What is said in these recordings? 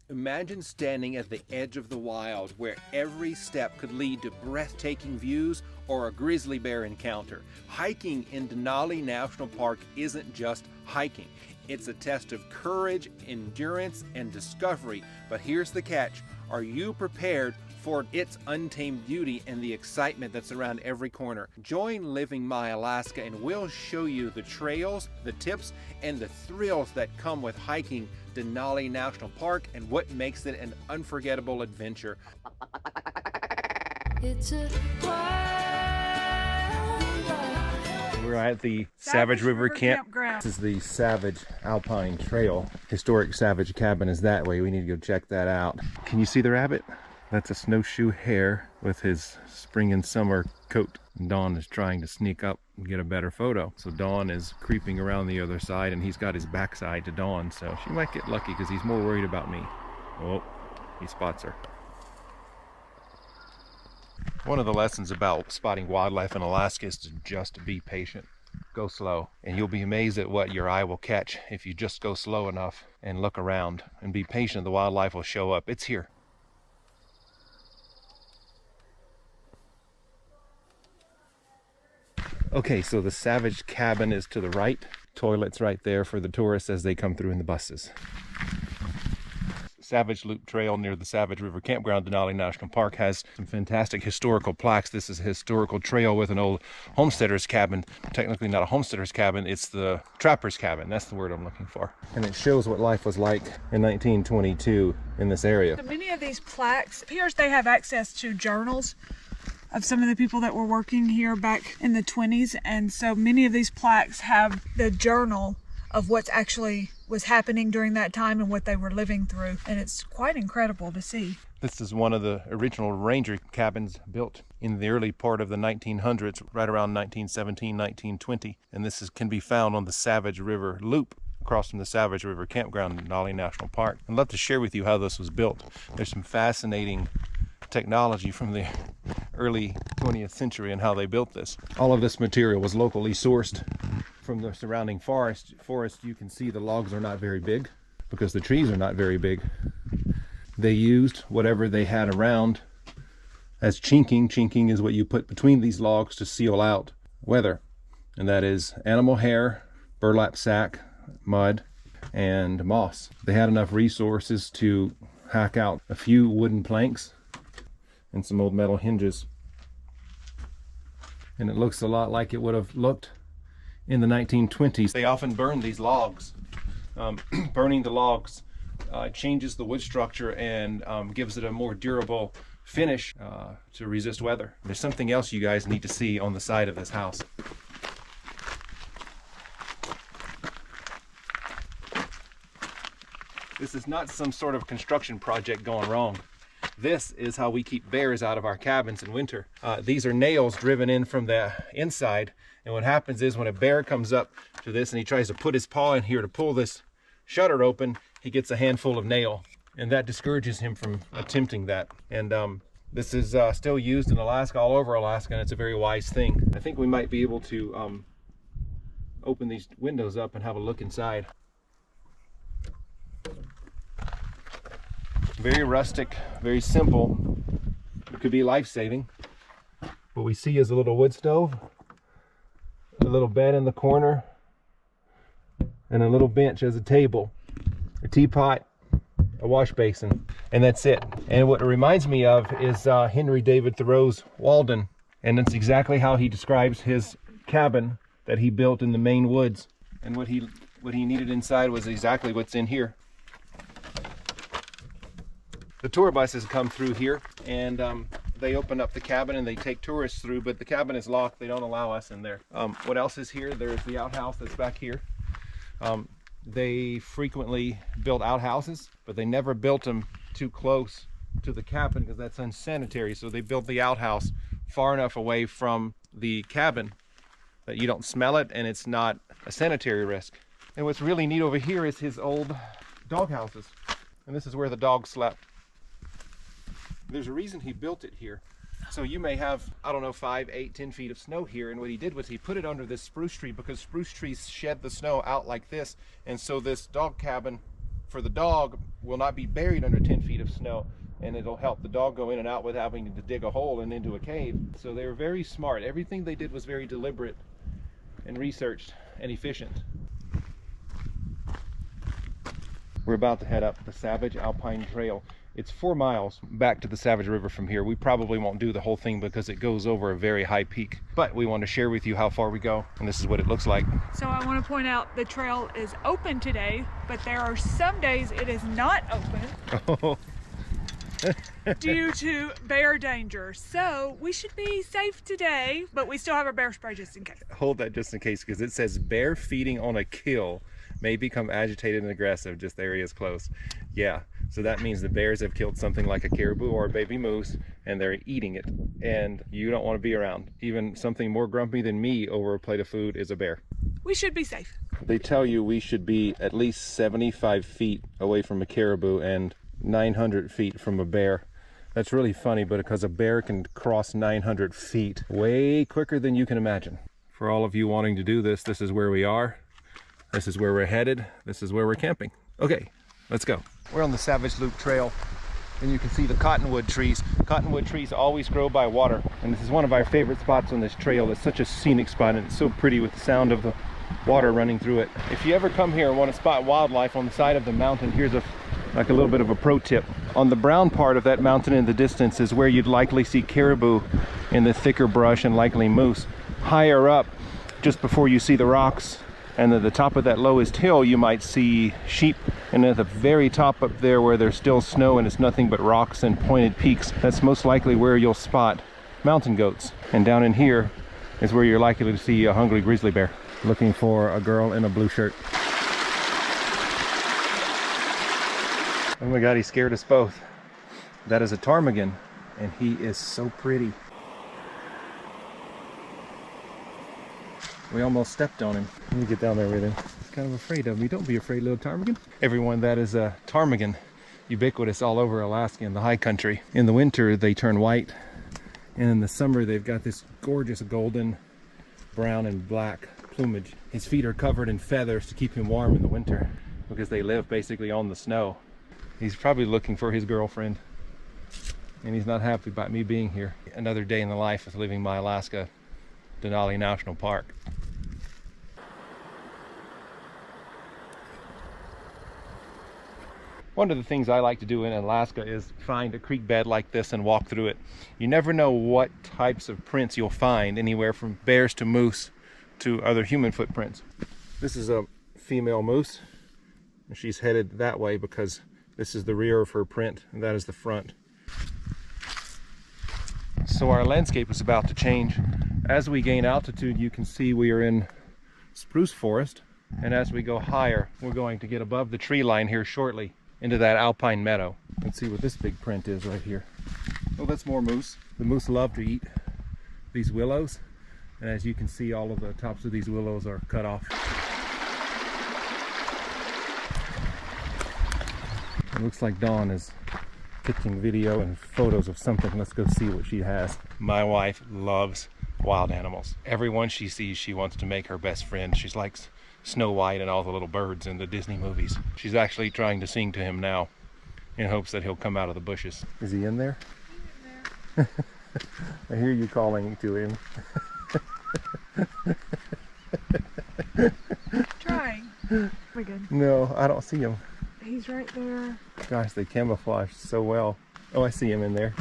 Imagine standing at the edge of the wild where every step could lead to breathtaking views or a grizzly bear encounter. Hiking in Denali National Park isn't just hiking. It's a test of courage, endurance, and discovery. But here's the catch. Are you prepared for its untamed beauty and the excitement that's around every corner? Join Living My Alaska and we'll show you the trails, the tips, and the thrills that come with hiking Denali National Park and what makes it an unforgettable adventure. It's a We're at the Savage River Campground. This is the Savage Alpine Trail. Historic Savage cabin is that way. We need to go check that out. Can you see the rabbit? That's a snowshoe hare with his spring and summer coat. Dawn is trying to sneak up and get a better photo. So Dawn is creeping around the other side and he's got his backside to Dawn. So she might get lucky because he's more worried about me. Oh, he spots her. One of the lessons about spotting wildlife in Alaska is to just be patient. Go slow, and you'll be amazed at what your eye will catch if you just go slow enough and look around and be patient. The wildlife will show up. It's here. Okay, so the Savage cabin is to the right. Toilets right there for the tourists as they come through in the buses. Savage Loop Trail near the Savage River Campground, Denali National Park, has some fantastic historical plaques. This is a historical trail with an old homesteader's cabin. Technically not a homesteader's cabin, it's the trapper's cabin. That's the word I'm looking for. And it shows what life was like in 1922 in this area. So many of these plaques, it appears they have access to journals of some of the people that were working here back in the 20s. And so many of these plaques have the journal of what's actually was happening during that time and what they were living through. And it's quite incredible to see. This is one of the original ranger cabins built in the early part of the 1900s, right around 1917, 1920. And this can be found on the Savage River Loop across from the Savage River Campground in Denali National Park. I'd love to share with you how this was built. There's some fascinating technology from the early 20th century and how they built this. All of this material was locally sourced from the surrounding forest. You can see the logs are not very big because the trees are not very big. They used whatever they had around as chinking. Chinking is what you put between these logs to seal out weather, and that is animal hair, burlap sack, mud, and moss. They had enough resources to hack out a few wooden planks and some old metal hinges, and it looks a lot like it would have looked in the 1920s. They often burn these logs. Burning the logs changes the wood structure and gives it a more durable finish to resist weather. There's something else you guys need to see on the side of this house. This is not some sort of construction project going wrong. This is how we keep bears out of our cabins in winter. These are nails driven in from the inside, and what happens is when a bear comes up to this and he tries to put his paw in here to pull this shutter open, he gets a handful of nail, and that discourages him from attempting that. And this is still used in Alaska, all over Alaska, and it's a very wise thing. I think we might be able to open these windows up and have a look inside. Very rustic, very simple. It could be life-saving. What we see is a little wood stove, a little bed in the corner, and a little bench as a table, a teapot, a wash basin, and that's it. And what it reminds me of is Henry David Thoreau's Walden, and that's exactly how he describes his cabin that he built in the Maine woods. And what he needed inside was exactly what's in here. The tour buses come through here, and they open up the cabin and they take tourists through, but the cabin is locked. They don't allow us in there. What else is here? There's the outhouse that's back here. They frequently built outhouses, but they never built them too close to the cabin because that's unsanitary. So they built the outhouse far enough away from the cabin that you don't smell it and it's not a sanitary risk. And what's really neat over here is his old dog houses. And this is where the dogs slept. There's a reason he built it here. So you may have, I don't know, 5, 8, 10 feet of snow here, and what he did was he put it under this spruce tree because spruce trees shed the snow out like this, and so this dog cabin for the dog will not be buried under 10 feet of snow, and it'll help the dog go in and out without having to dig a hole and into a cave. So they were very smart. Everything they did was very deliberate and researched and efficient. We're about to head up the Savage Alpine Trail. It's 4 miles back to the Savage River from here. We probably won't do the whole thing because it goes over a very high peak, but we want to share with you how far we go, and this is what it looks like. So I want to point out the trail is open today, but there are some days it is not open due to bear danger. So we should be safe today, but we still have our bear spray just in case. Hold that just in case, because it says bear feeding on a kill may become agitated and aggressive, just the area is close. Yeah, so that means the bears have killed something like a caribou or a baby moose and they're eating it, and you don't want to be around. Even something more grumpy than me over a plate of food is a bear. We should be safe. They tell you we should be at least 75 feet away from a caribou and 900 feet from a bear. That's really funny, but because a bear can cross 900 feet way quicker than you can imagine. For all of you wanting to do this, this is where we are. This is where we're headed. This is where we're camping. Okay, let's go. We're on the Savage Loop Trail, and you can see the cottonwood trees. Cottonwood trees always grow by water, and this is one of our favorite spots on this trail. It's such a scenic spot, and it's so pretty with the sound of the water running through it. If you ever come here and want to spot wildlife on the side of the mountain, here's like a little bit of a pro tip. On the brown part of that mountain in the distance is where you'd likely see caribou in the thicker brush, and likely moose. Higher up, just before you see the rocks, and at the top of that lowest hill you might see sheep, and at the very top up there where there's still snow and it's nothing but rocks and pointed peaks, that's most likely where you'll spot mountain goats. And down in here is where you're likely to see a hungry grizzly bear. Looking for a girl in a blue shirt. Oh my god, he scared us both. That is a ptarmigan, and he is so pretty. We almost stepped on him. Let me get down there with him. He's kind of afraid of me. Don't be afraid, little ptarmigan. Everyone, that is a ptarmigan, ubiquitous all over Alaska in the high country. In the winter, they turn white, and in the summer, they've got this gorgeous golden, brown, and black plumage. His feet are covered in feathers to keep him warm in the winter, because they live basically on the snow. He's probably looking for his girlfriend, and he's not happy about me being here. Another day in the life of living my Alaska Denali National Park. One of the things I like to do in Alaska is find a creek bed like this and walk through it. You never know what types of prints you'll find, anywhere from bears to moose to other human footprints. This is a female moose, and she's headed that way because this is the rear of her print and that is the front. So our landscape is about to change. As we gain altitude, you can see we are in spruce forest, and as we go higher, we're going to get above the tree line here shortly into that alpine meadow. Let's see what this big print is right here. Oh, that's more moose. The moose love to eat these willows, and as you can see, all of the tops of these willows are cut off. It looks like Dawn is taking video and photos of something. Let's go see what she has. My wife loves wild animals. Everyone she sees, she wants to make her best friend. She's like Snow White and all the little birds in the Disney movies. She's actually trying to sing to him now in hopes that he'll come out of the bushes. Is he in there? He's in there. I hear you calling to him. Trying. We're good. No, I don't see him. He's right there. Gosh, they camouflage so well. Oh, I see him in there.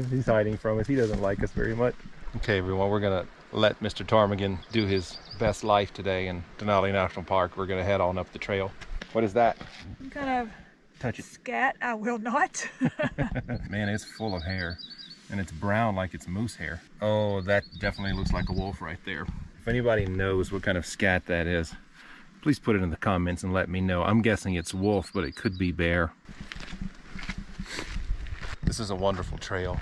He's hiding from us. He doesn't like us very much. Okay, everyone, we're gonna let Mr. Ptarmigan do his best life today in Denali National Park. We're gonna head on up the trail. What is that? I'm kind of Touch it. scat. I will not. Man, it's full of hair, and it's brown like it's moose hair. Oh, that definitely looks like a wolf right there. If anybody knows what kind of scat that is, please put it in the comments and let me know. I'm guessing it's wolf, but it could be bear. This is a wonderful trail,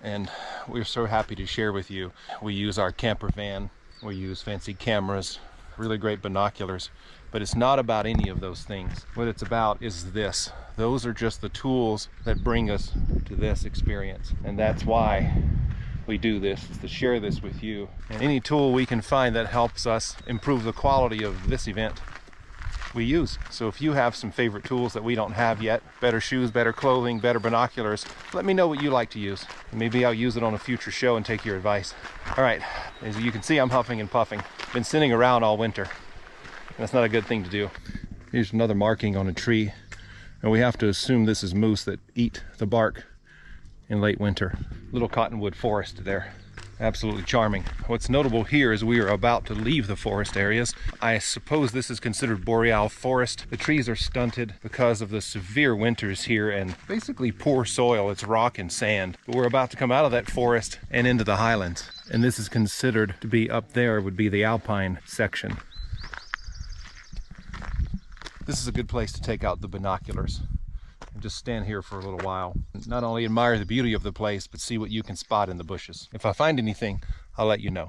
and we're so happy to share with you. We use our camper van, we use fancy cameras, really great binoculars, but it's not about any of those things. What it's about is this. Those are just the tools that bring us to this experience, and that's why we do this, is to share this with you. And any tool we can find that helps us improve the quality of this event, we use. So if you have some favorite tools that we don't have yet, better shoes, better clothing, better binoculars, let me know what you like to use. Maybe I'll use it on a future show and take your advice. All right, as you can see, I'm huffing and puffing. Been sitting around all winter. That's not a good thing to do. Here's another marking on a tree, and we have to assume this is moose that eat the bark in late winter. Little cottonwood forest there. Absolutely charming. What's notable here is we are about to leave the forest areas. I suppose this is considered boreal forest. The trees are stunted because of the severe winters here and basically poor soil. It's rock and sand. But we're about to come out of that forest and into the highlands. And this is considered to be up there would be the alpine section. This is a good place to take out the binoculars and just stand here for a little while. Not only admire the beauty of the place, but see what you can spot in the bushes. If I find anything, I'll let you know.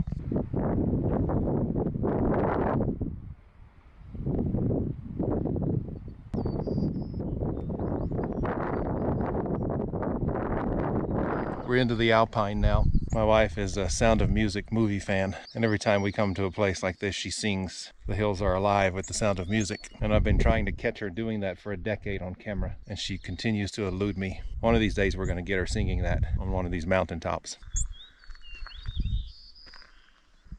We're into the Alpine now. My wife is a Sound of Music movie fan, and every time we come to a place like this, she sings "The Hills Are Alive" with the sound of music. And I've been trying to catch her doing that for a decade on camera, and she continues to elude me. One of these days, we're going to get her singing that on one of these mountaintops.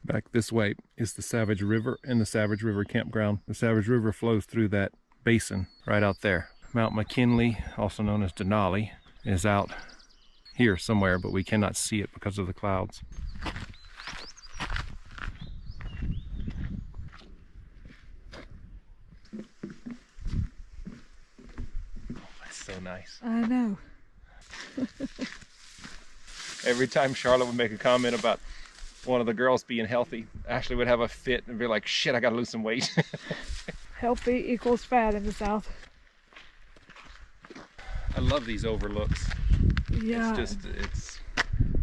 Back this way is the Savage River and the Savage River campground. The Savage River flows through that basin right out there. Mount McKinley, also known as Denali, is out here somewhere, but we cannot see it because of the clouds. That's so nice. I know. Every time Charlotte would make a comment about one of the girls being healthy, Ashley would have a fit and be like, shit, I gotta lose some weight. Healthy equals fat in the South. I love these overlooks. Yeah. It's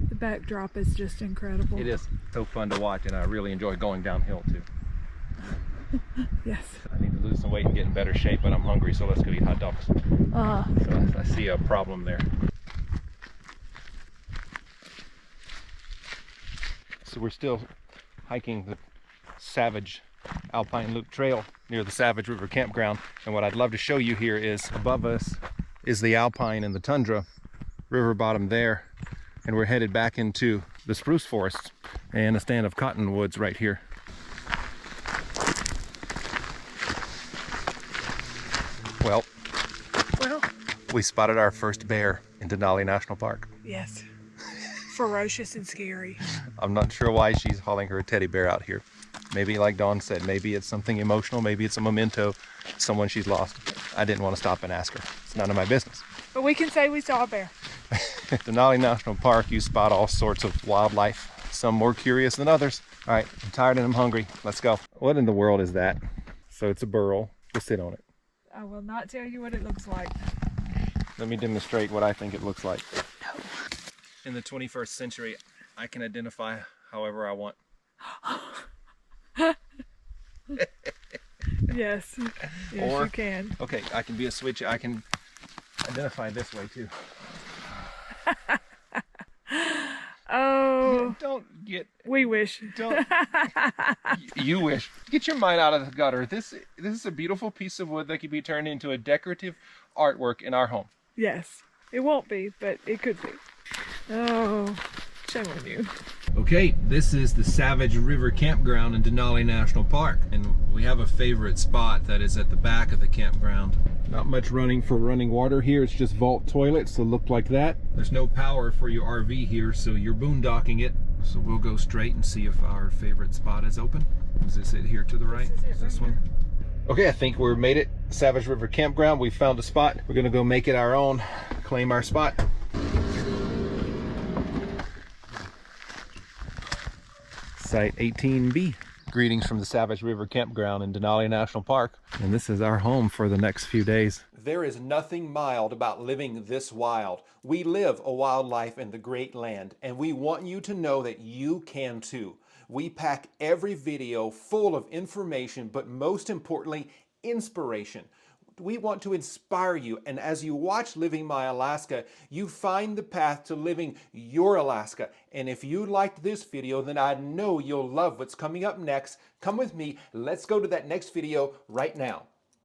the backdrop is just incredible. It is so fun to watch, and I really enjoy going downhill too. Yes. I need to lose some weight and get in better shape, but I'm hungry, so let's go eat hot dogs. So I see a problem there. So we're still hiking the Savage Alpine Loop Trail near the Savage River campground, and what I'd love to show you here is above us is the Alpine and the tundra river bottom there, and we're headed back into the spruce forests and a stand of cottonwoods right here. Well, we spotted our first bear in Denali National Park. Yes. Ferocious and scary. I'm not sure why she's hauling her teddy bear out here. Maybe, like Dawn said, maybe it's something emotional, maybe it's a memento, someone she's lost. I didn't want to stop and ask her. It's none of my business. But we can say we saw a bear. Denali National Park, you spot all sorts of wildlife, some more curious than others. All right, I'm tired and I'm hungry. Let's go. What in the world is that? So it's a burl. Just sit on it. I will not tell you what it looks like. Let me demonstrate what I think it looks like. No. In the 21st century, I can identify however I want. Yes. Yes, Or, you can. Okay, I can be a switch. I can identify this way too. Oh. Don't get. We wish. Don't. You wish. Get your mind out of the gutter. This is a beautiful piece of wood that could be turned into a decorative artwork in our home. Yes. It won't be, but it could be. Oh, shame on you. Okay, this is the Savage River campground in Denali National Park, and we have a favorite spot that is at the back of the campground. Not much running water here. It's just vault toilets that look like that. There's no power for your RV here, so you're boondocking it. So we'll go straight and see if our favorite spot is open. Is this it here to the right? Is this one? Okay, I think we've made it. Savage River campground. We found a spot. We're gonna go make it our own, claim our spot. Site 18B. Greetings from the Savage River campground in Denali National Park. And this is our home for the next few days. There is nothing mild about living this wild. We live a wild life in the great land, and we want you to know that you can too. We pack every video full of information, but most importantly, inspiration. We want to inspire you, and as you watch Living My Alaska, you find the path to living your Alaska. And if you liked this video, then I know you'll love what's coming up next. Come with me, let's go to that next video right now.